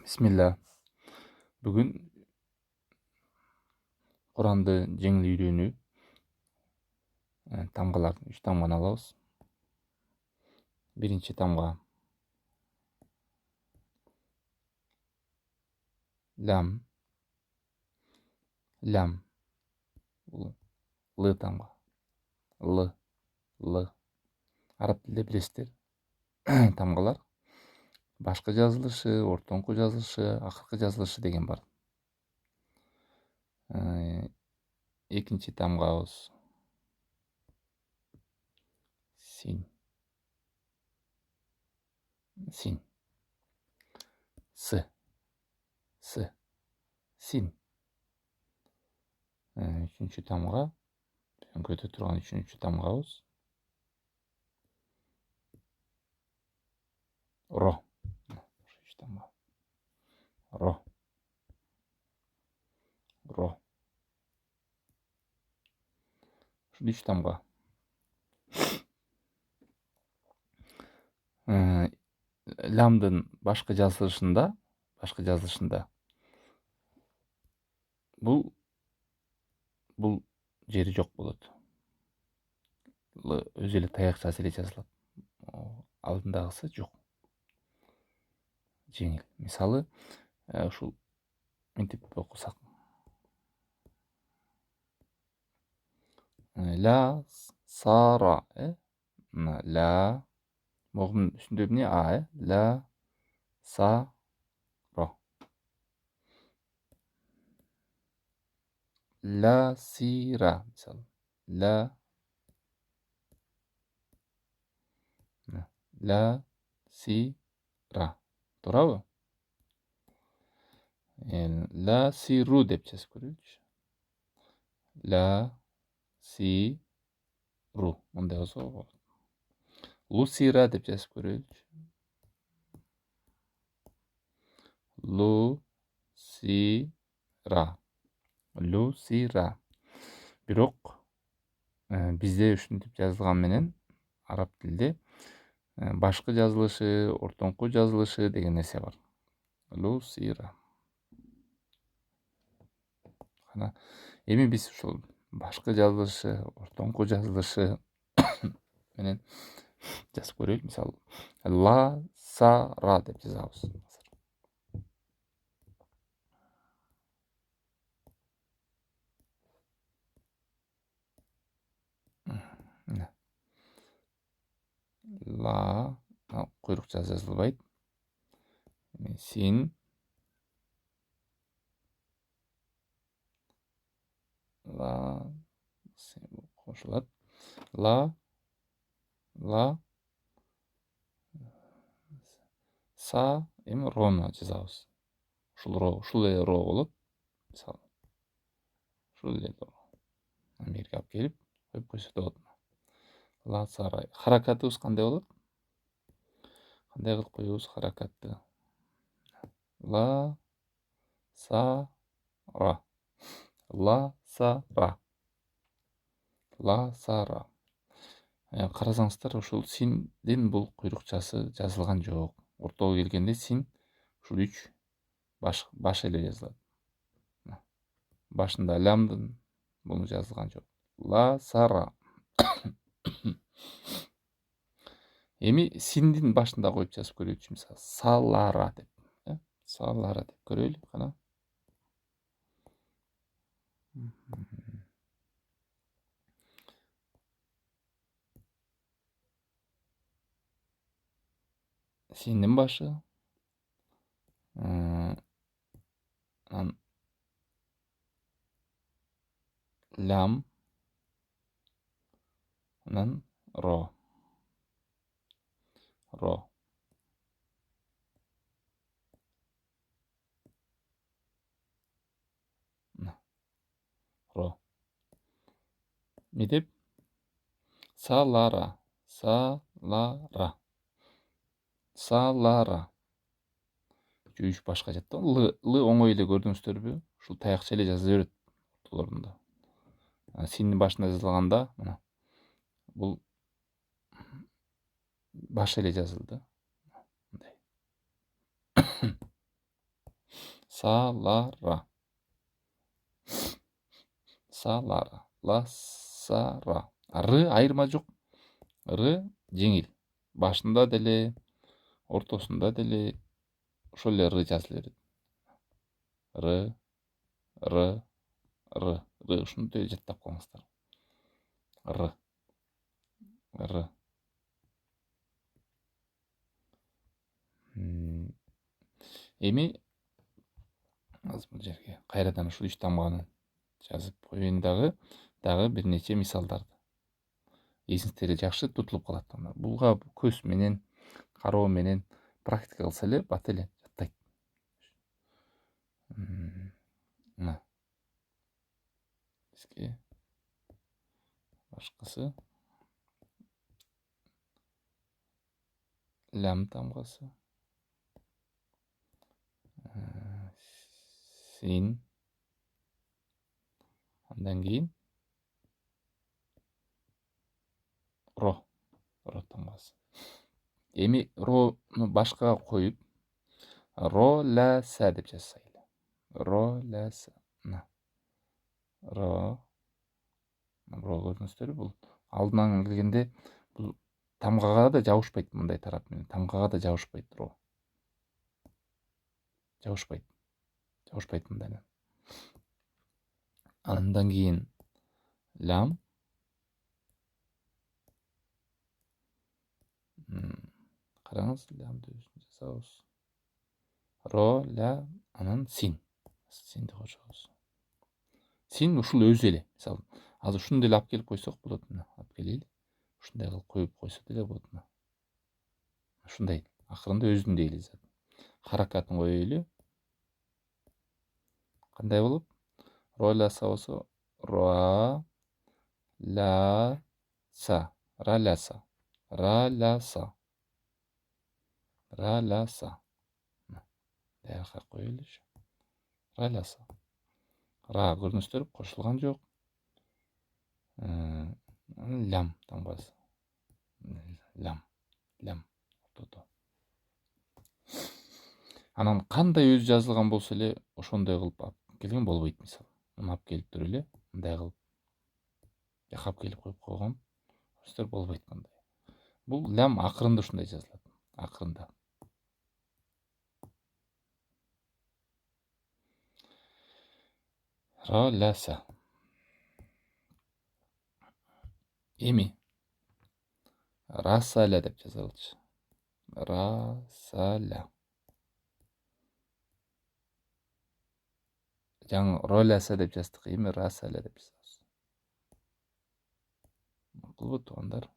Bismillah. Бүгін Құранды жеңіл үйрену тамғалар, 3 тамғаны алабыз. Биринчи тамға лам. Бул л тамга. Л. Араб тилинде билесиздер. Тамгалар башкы жазылышы, ортоңку жазылышы, акыркы жазылышы деген бар. Экинчи тамгабыз син. С. Син. Үчүнчү тамга, көтө турган үчүнчү тамгабыз ро. Ро. Ушул 3 тамга. Ламдын башкы жазылышында бул жери жок болот. Өзү эле таякчасы эле жазылат. Алдындагысы жок. Жеңил. Мисалы, ушул мынтип окусак. Ла сара, ла могун үстүндө эмне а, ла са ро. Ла сира, мисалы. Ла сира. Туурабы? Ла сиру деп жазып көрөлүчү. Ла сиру. Мындай болсо болот. Лусира деп жазып көрөлүчү. Лусира. Бирок бизде ушинтип жазылган менен араб тилде башкы жазылышы, ортоңку жазылышы деген нерсе бар. Лусира. Эми биз ушул башкы жазылышы, ортоңку жазылышы менен жазып көрөлү. Мисалы, ла сара деп жазабыз. Ла куйрукча жазылбайт. Син. Ла кошулат. Ла са эми рону жазабыз. Ушул эле ро болот. Мисалы, ушул эле ро. Америка алып келип коюп койсо да болот. Ла сара. Харакатыбыз кандай болот? Кандай кылып коебуз харакатты? Ла сара. Ла сара. Карасаңыздар, ушул синдин бул куйрукчасы жазылган жок. Ортого келгенде син ушул 3 баш эле жазылат. Башында лямдын буну жазылган жок. Ла сара. Эми синдин башында коюп жазып көрөйүчү. Мисалы, салара деп. Салара деп көрөлү. Кана. Синдин башы. Лям. Анан ро. Не деп? Салара. Үч башка жатты. Л оңой эле көрдүңүздөрбү? Ушул таякча эле жаза берет ортолорунда. Синдин башында жазылганда, мына бул баш эле жазылды. Мындай. салара, салара, ласара. Р айырма жоқ. Р жеңіл. Башында деле, ортосында деле ошол эле р жазыла берет. Р, р, р, р. Ушунтип жаттап коюңуздар. Р, р. Эми азыр бул жерге кайрадан ушул 3 тамганын жазып коеюн дагы бир нече мисалдарды. Эсиңиздерге жакшы тутулуп калат. Буга көз менен, кароо менен практика кылса эле бат эле жаттайт. Мына бизге башкысы лям тамгасы, син, андан кийин ро тамгасы. Эми рону башкага коюп, ро ля са деп жазсайлы. Ро ля са. Ро көрдүңүздөрбү? Бул алдынан келгенде бул тамгага да жабышпайт, мындай тарап менен тамгага да жабышпайт ро. Жабышпайт мындай. Андан кийин лям. Караңыз, лямды жазабыз. Ро, ля, анан син. Синди кошобуз. Син ушул өзү эле. Мисалы, азыр ушуну эле алып келип койсок болот. Алып келели. Ушундай кылып коюп койсо деле болот. Ушундай. Акырында өзүндөй эле зат. Харакатын коелу. Кандай болот? Ро, ля, са болсо, ро, ля, са. Ра, ля, са. Ра, ля, са. Ра, ля, са. Даяка коелучу. Ра, ля, са. Ра көрдүңүздөрбү? Кошулган жок. Лям тамгасы. Лям. Ортодо. Анан кандай өзү жазылган болсо эле ошондой кылып алып келген болбойт, мисалы. Муну алып келип туруп эле мындай кылып жакап келип коюп койгон сөздөр болбойт мындай. Бул лям акырында ушундай жазылат. Акырында. Ро, ля, са. Эми расаля деп жазалычы. Расаля. Жаңы роляса деп жаздык, эми расаля деп жазабыз. Макулбу туугандар?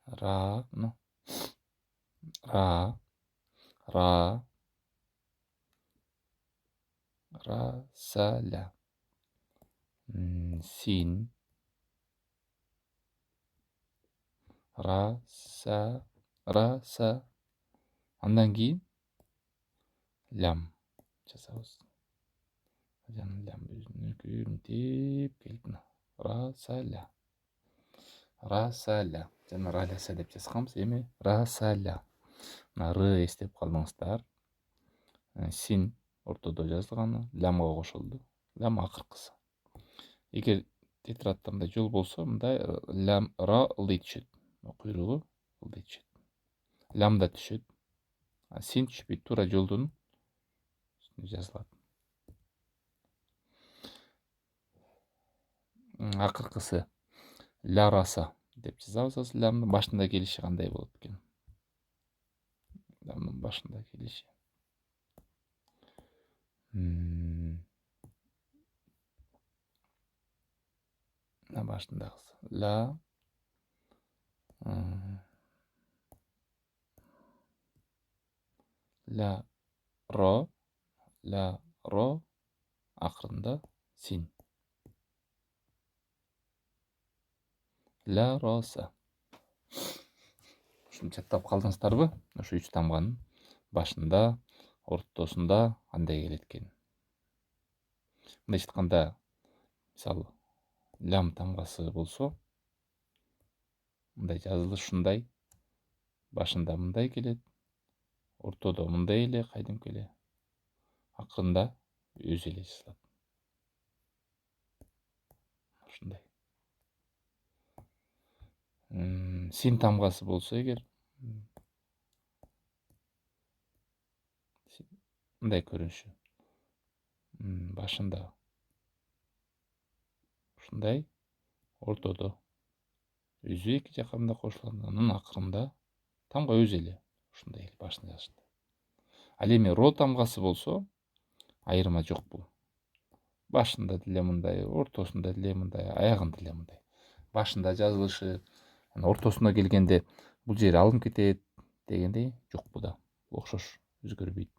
Ра, расаля. Син, раса. Андан кийин лям жазабыз. Лям өзүнүкүнтип келип расаля. Жана раляса деп жазганбыз, эми расаля. Мына р эстеп калдыңыздар. Син ортодо жазылганы, лямга кошулду. Лям акыркысы. Эгер тетрадьда мындай жол болсо, мындай лям ра ылдый түшөт. Куйругу ылдый түшөт. Лям да түшөт. Син түшпөйт, туура жолдун үстүнө жазылат. Акыркысы ля раса деп жазабыз. Лямдын башында келиши кандай болот экен? Лямдын башында келиши. Башындагысы. Ля, ро, акырында син. Ля, роса. Ушуну жаттап калдыңыздарбы? Ушу 3 тамганын башында, ортосунда кандай келет экен? Мындай айтканда, мисалы, лям тамгасы болсо, мындай жазылыш ушундай. Башында мындай келет, ортодо мындай эле кайдымки эле, акырында өзү эле жазылат. Ушундай. Син тамгасы болсо эгер мындай көрүнүшү. Башында ушундай, ортодо өзү эки жака мындай кошулат, анан акырында тамга өзү эле ушундай эле башында жазышат. Ал эми ро тамгасы болсо айырма жок бул. Башында деле мындай, ортосунда деле мындай, аягында деле мындай. Башында жазылышы, ортосуна келгенде бул жери алынып кетет дегендей жок буда. Окшош өзгөрбөйт.